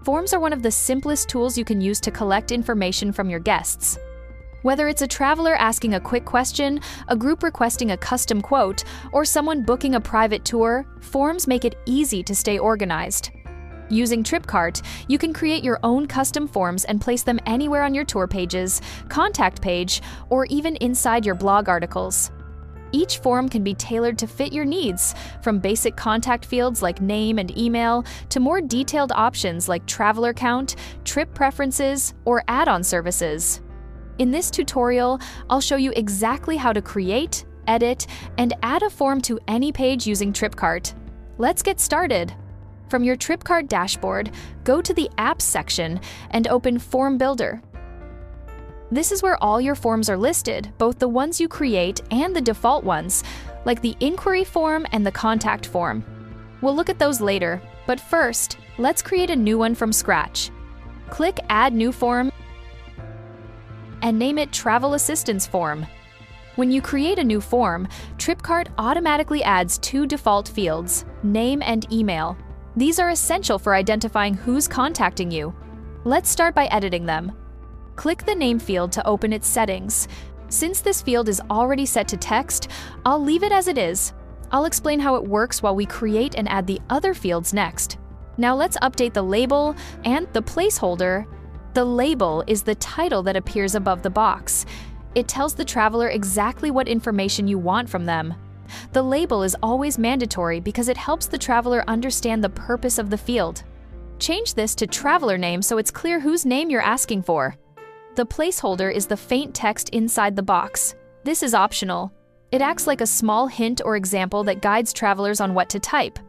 Forms are one of the simplest tools you can use to collect information from your guests. Whether it's a traveler asking a quick question, a group requesting a custom quote, or someone booking a private tour, forms make it easy to stay organized. Using Tripcart, you can create your own custom forms and place them anywhere on your tour pages, contact page, or even inside your blog articles. Each form can be tailored to fit your needs, from basic contact fields like name and email to more detailed options like traveler count, trip preferences, or add-on services. In this tutorial, I'll show you exactly how to create, edit, and add a form to any page using Tripcart. Let's get started. From your Tripcart dashboard, go to the Apps section and open Form Builder. This is where all your forms are listed, both the ones you create and the default ones, like the inquiry form and the contact form. We'll look at those later, but first, let's create a new one from scratch. Click Add New Form and name it Travel Assistance Form. When you create a new form, Tripcart automatically adds 2 default fields, name and email. These are essential for identifying who's contacting you. Let's start by editing them. Click the name field to open its settings. Since this field is already set to text, I'll leave it as it is. I'll explain how it works while we create and add the other fields next. Now let's update the label and the placeholder. The label is the title that appears above the box. It tells the traveler exactly what information you want from them. The label is always mandatory because it helps the traveler understand the purpose of the field. Change this to traveler name so it's clear whose name you're asking for. The placeholder is the faint text inside the box. This is optional. It acts like a small hint or example that guides travelers on what to type.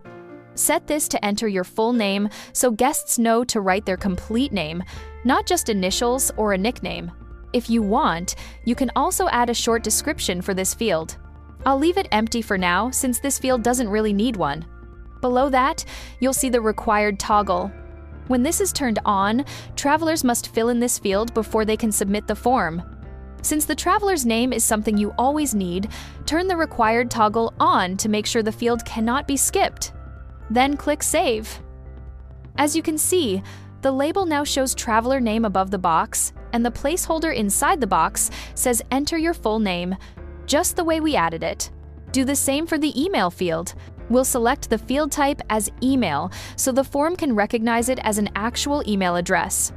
Set this to enter your full name so guests know to write their complete name, not just initials or a nickname. If you want, you can also add a short description for this field. I'll leave it empty for now since this field doesn't really need one. Below that, you'll see the required toggle. When this is turned on, travelers must fill in this field before they can submit the form. Since the traveler's name is something you always need, turn the required toggle on to make sure the field cannot be skipped. Then click Save. As you can see, the label now shows traveler name above the box, and the placeholder inside the box says Enter your full name, just the way we added it. Do the same for the email field. We'll select the field type as email so the form can recognize it as an actual email address.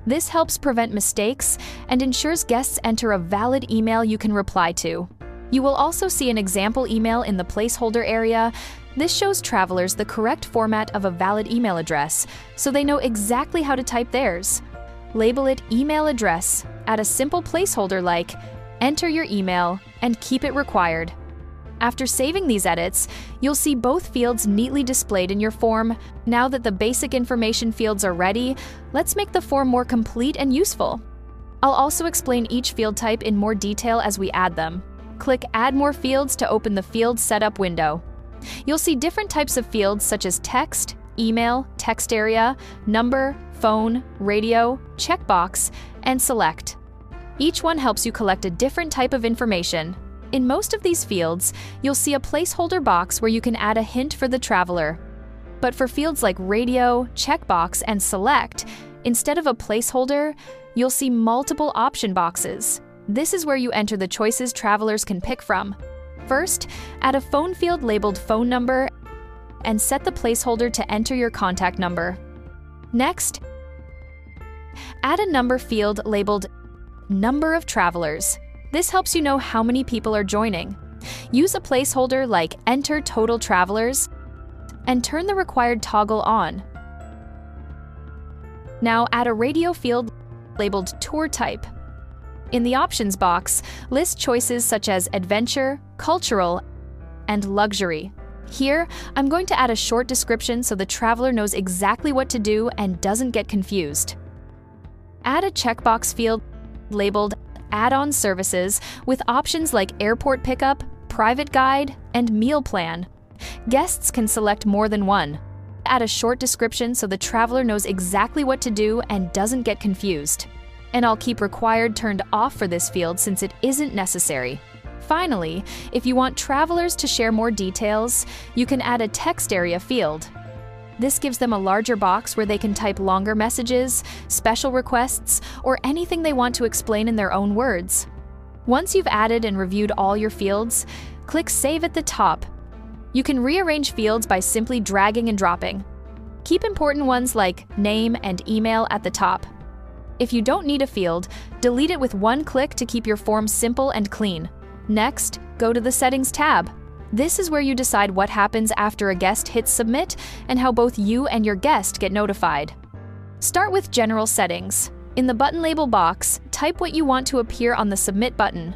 This helps prevent mistakes and ensures guests enter a valid email you can reply to. You will also see an example email in the placeholder area. This shows travelers the correct format of a valid email address, so they know exactly how to type theirs. Label it email address, add a simple placeholder like enter your email, and keep it required. After saving these edits, you'll see both fields neatly displayed in your form. Now that the basic information fields are ready, let's make the form more complete and useful. I'll also explain each field type in more detail as we add them. Click Add More Fields to open the Field Setup window. You'll see different types of fields such as text, email, text area, number, phone, radio, checkbox, and select. Each one helps you collect a different type of information. In most of these fields, you'll see a placeholder box where you can add a hint for the traveler. But for fields like radio, checkbox, and select, instead of a placeholder, you'll see multiple option boxes. This is where you enter the choices travelers can pick from. First, add a phone field labeled phone number and set the placeholder to enter your contact number. Next, add a number field labeled Number of Travelers. This helps you know how many people are joining. Use a placeholder like Enter Total Travelers and turn the required toggle on. Now add a radio field labeled Tour Type. In the options box, list choices such as Adventure, Cultural, and Luxury. Here, I'm going to add a short description so the traveler knows exactly what to do and doesn't get confused. Add a checkbox field labeled Add-on Services with options like Airport Pickup, Private Guide, and Meal Plan. Guests can select more than one. Add a short description so the traveler knows exactly what to do and doesn't get confused. And I'll keep Required turned off for this field since it isn't necessary. Finally, if you want travelers to share more details, you can add a text area field. This gives them a larger box where they can type longer messages, special requests, or anything they want to explain in their own words. Once you've added and reviewed all your fields, click Save at the top. You can rearrange fields by simply dragging and dropping. Keep important ones like name and email at the top. If you don't need a field, delete it with one click to keep your form simple and clean. Next, go to the Settings tab. This is where you decide what happens after a guest hits Submit and how both you and your guest get notified. Start with General Settings. In the button label box, type what you want to appear on the Submit button.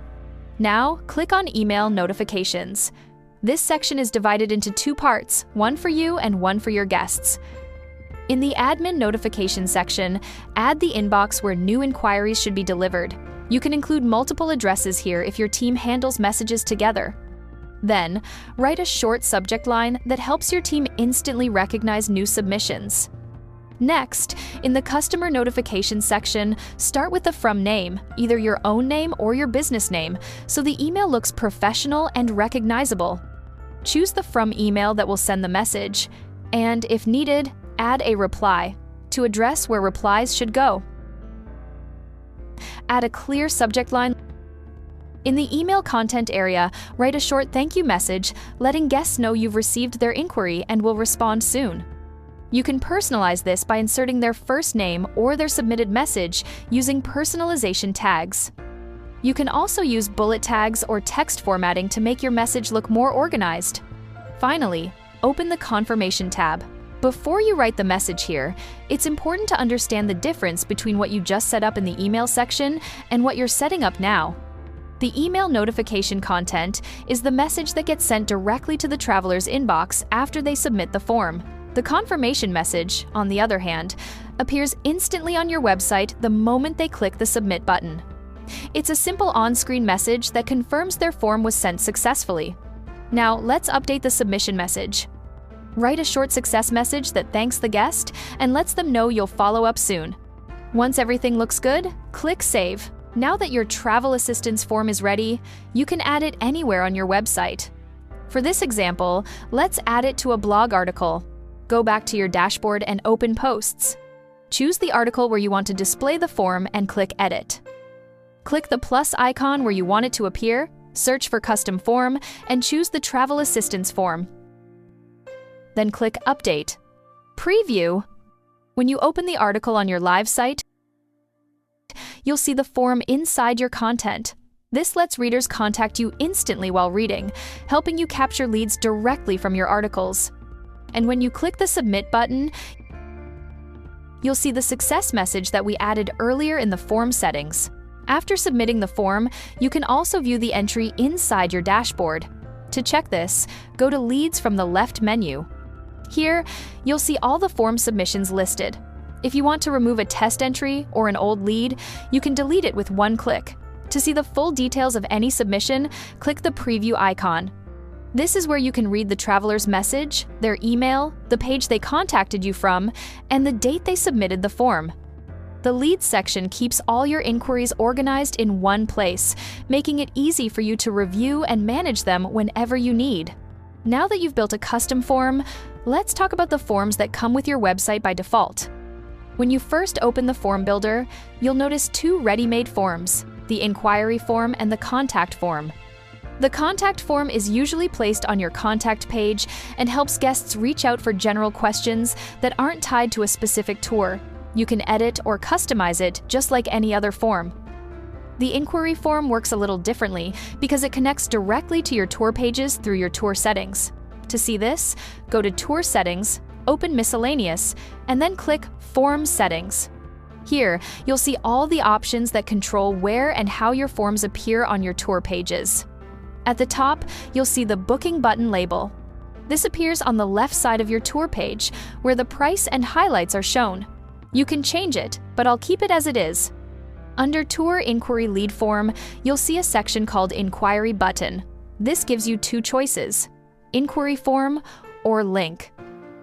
Now, click on Email Notifications. This section is divided into two parts, one for you and one for your guests. In the Admin Notification section, add the inbox where new inquiries should be delivered. You can include multiple addresses here if your team handles messages together. Then, write a short subject line that helps your team instantly recognize new submissions. Next, in the Customer Notification section, start with the From name, either your own name or your business name, so the email looks professional and recognizable. Choose the From email that will send the message, and, if needed, add a reply to address where replies should go. Add a clear subject line. In the email content area, write a short thank you message, letting guests know you've received their inquiry and will respond soon. You can personalize this by inserting their first name or their submitted message using personalization tags. You can also use bullet tags or text formatting to make your message look more organized. Finally, open the Confirmation tab. Before you write the message here, it's important to understand the difference between what you just set up in the email section and what you're setting up now. The email notification content is the message that gets sent directly to the traveler's inbox after they submit the form. The confirmation message, on the other hand, appears instantly on your website the moment they click the Submit button. It's a simple on-screen message that confirms their form was sent successfully. Now, let's update the submission message. Write a short success message that thanks the guest and lets them know you'll follow up soon. Once everything looks good, click Save. Now that your travel assistance form is ready, you can add it anywhere on your website. For this example, let's add it to a blog article. Go back to your dashboard and open Posts. Choose the article where you want to display the form and click Edit. Click the plus icon where you want it to appear, search for Custom Form, and choose the Travel Assistance form. Then click Update. Preview. When you open the article on your live site, you'll see the form inside your content. This lets readers contact you instantly while reading, helping you capture leads directly from your articles. And when you click the Submit button, you'll see the success message that we added earlier in the form settings. After submitting the form, you can also view the entry inside your dashboard. To check this, go to Leads from the left menu. Here, you'll see all the form submissions listed. If you want to remove a test entry or an old lead, you can delete it with one click. To see the full details of any submission, click the preview icon. This is where you can read the traveler's message, their email, the page they contacted you from, and the date they submitted the form. The Leads section keeps all your inquiries organized in one place, making it easy for you to review and manage them whenever you need. Now that you've built a custom form, let's talk about the forms that come with your website by default. When you first open the form builder, you'll notice two ready-made forms, the inquiry form and the contact form. The contact form is usually placed on your contact page and helps guests reach out for general questions that aren't tied to a specific tour. You can edit or customize it just like any other form. The inquiry form works a little differently because it connects directly to your tour pages through your tour settings. To see this, go to Tour Settings, open Miscellaneous, and then click Form Settings. Here, you'll see all the options that control where and how your forms appear on your tour pages. At the top, you'll see the Booking button label. This appears on the left side of your tour page, where the price and highlights are shown. You can change it, but I'll keep it as it is. Under Tour Inquiry Lead Form, you'll see a section called Inquiry Button. This gives you two choices: Inquiry Form or Link.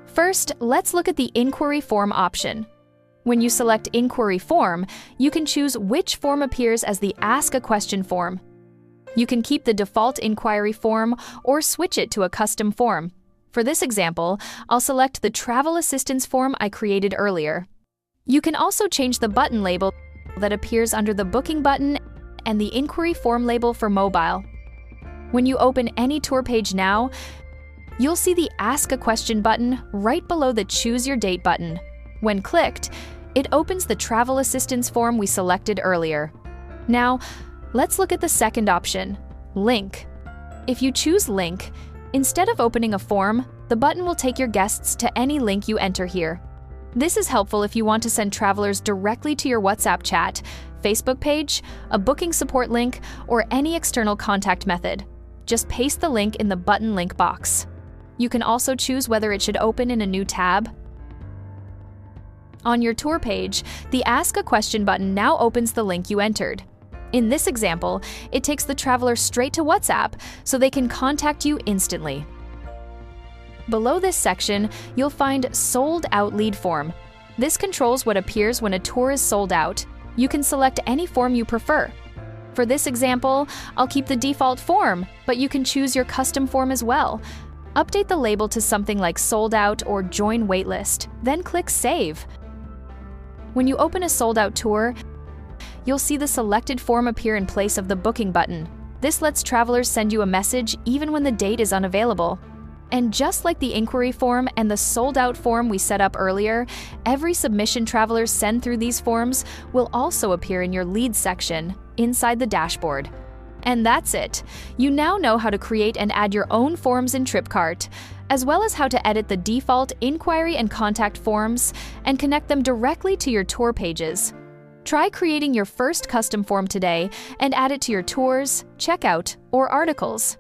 First, let's look at the Inquiry Form option. When you select Inquiry Form, you can choose which form appears as the Ask a Question form. You can keep the default inquiry form or switch it to a custom form. For this example, I'll select the travel assistance form I created earlier. You can also change the button label that appears under the booking button and the inquiry form label for mobile. When you open any tour page now, you'll see the Ask a Question button right below the Choose Your Date button. When clicked, it opens the travel assistance form we selected earlier. Now, let's look at the second option, Link. If you choose Link, instead of opening a form, the button will take your guests to any link you enter here. This is helpful if you want to send travelers directly to your WhatsApp chat, Facebook page, a booking support link, or any external contact method. Just paste the link in the button link box. You can also choose whether it should open in a new tab. On your tour page, the Ask a Question button now opens the link you entered. In this example, it takes the traveler straight to WhatsApp so they can contact you instantly. Below this section, you'll find Sold Out Lead Form. This controls what appears when a tour is sold out. You can select any form you prefer. For this example, I'll keep the default form, but you can choose your custom form as well. Update the label to something like Sold Out or Join Waitlist, then click Save. When you open a sold-out tour, you'll see the selected form appear in place of the booking button. This lets travelers send you a message even when the date is unavailable. And just like the inquiry form and the sold-out form we set up earlier, every submission travelers send through these forms will also appear in your leads section inside the dashboard. And that's it. You now know how to create and add your own forms in Tripcart, as well as how to edit the default inquiry and contact forms and connect them directly to your tour pages. Try creating your first custom form today and add it to your tours, checkout, or articles.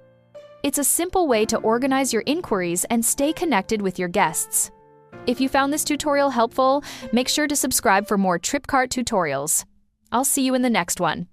It's a simple way to organize your inquiries and stay connected with your guests. If you found this tutorial helpful, make sure to subscribe for more Tripcart tutorials. I'll see you in the next one.